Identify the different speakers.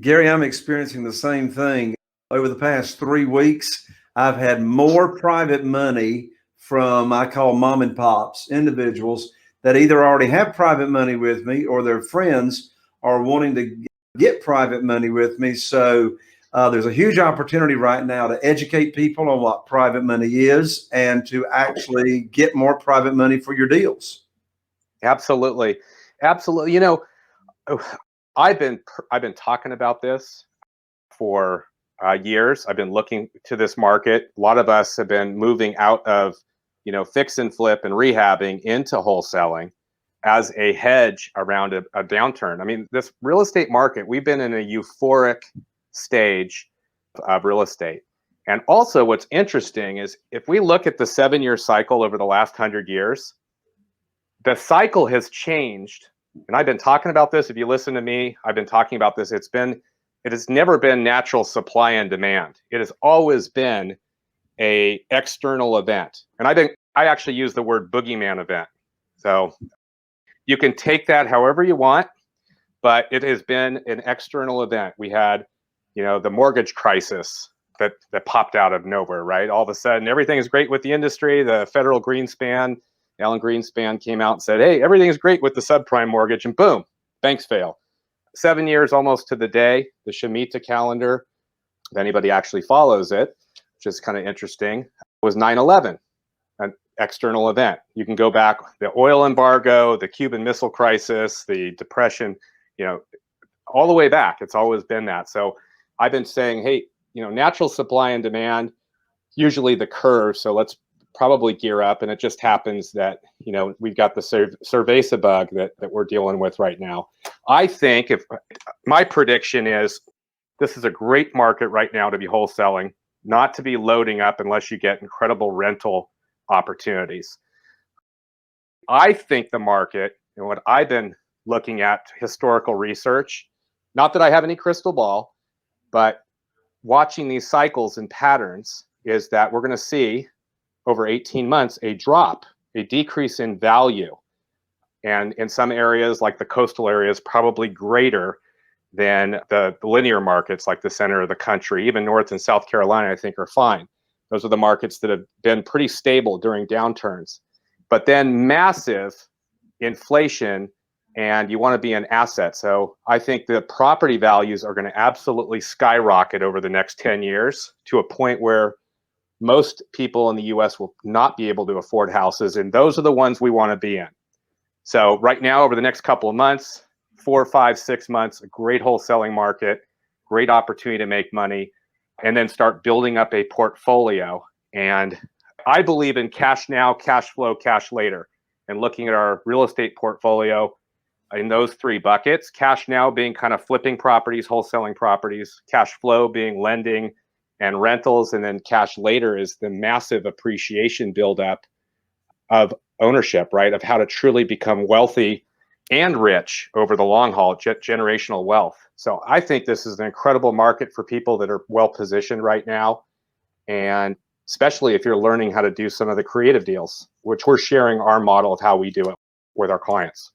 Speaker 1: Gary, I'm experiencing the same thing. Over the past 3 weeks, I've had more private money from, I call mom and pops, individuals that either already have private money with me or their friends are wanting to get private money with me. So there's a huge opportunity right now to educate people on what private money is and to actually get more private money for your deals.
Speaker 2: Absolutely. Absolutely. You know, I've been talking about this for years. I've been looking to this market. A lot of us have been moving out of, fix and flip and rehabbing into wholesaling as a hedge around a downturn. I mean, this real estate market, we've been in a euphoric stage of real estate. And also what's interesting is if we look at the 7-year cycle over the last 100 years, the cycle has changed. And I've been talking about this. If you listen to me, I've been talking about this. It has never been natural supply and demand. It has always been a external event. And I actually use the word boogeyman event. So you can take that however you want, but it has been an external event. We had, the mortgage crisis that popped out of nowhere, right? All of a sudden, everything is great with the industry. The federal Greenspan, Alan Greenspan came out and said, hey, everything's great with the subprime mortgage, and boom, banks fail. 7 years almost to the day, the Shemitah calendar, if anybody actually follows it, which is kind of interesting, was 9/11, an external event. You can go back, the oil embargo, the Cuban Missile Crisis, the Depression, all the way back. It's always been that. So I've been saying, hey, natural supply and demand, usually the curve. So let's probably gear up. And it just happens that, we've got the cerveza bug that we're dealing with right now. I think my prediction is this is a great market right now to be wholesaling, not to be loading up unless you get incredible rental opportunities. I think the market, and what I've been looking at historical research, not that I have any crystal ball, but watching these cycles and patterns, is that we're going to see over 18 months a decrease in value. And in some areas, like the coastal areas, probably greater than the linear markets like the center of the country. Even North and South Carolina, I think, are fine. Those are the markets that have been pretty stable during downturns. But then massive inflation, and you want to be an asset. So I think the property values are going to absolutely skyrocket over the next 10 years to a point where most people in the US will not be able to afford houses. And those are the ones we want to be in. So right now, over the next couple of months, 4, 5, 6 months, a great wholesaling market, great opportunity to make money, and then start building up a portfolio. And I believe in cash now, cash flow, cash later. And looking at our real estate portfolio in those 3 buckets, cash now being kind of flipping properties, wholesaling properties, cash flow being lending and rentals, and then cash later is the massive appreciation buildup of ownership, right? Of how to truly become wealthy and rich over the long haul, generational wealth. So I think this is an incredible market for people that are well positioned right now. And especially if you're learning how to do some of the creative deals, which we're sharing our model of how we do it with our clients.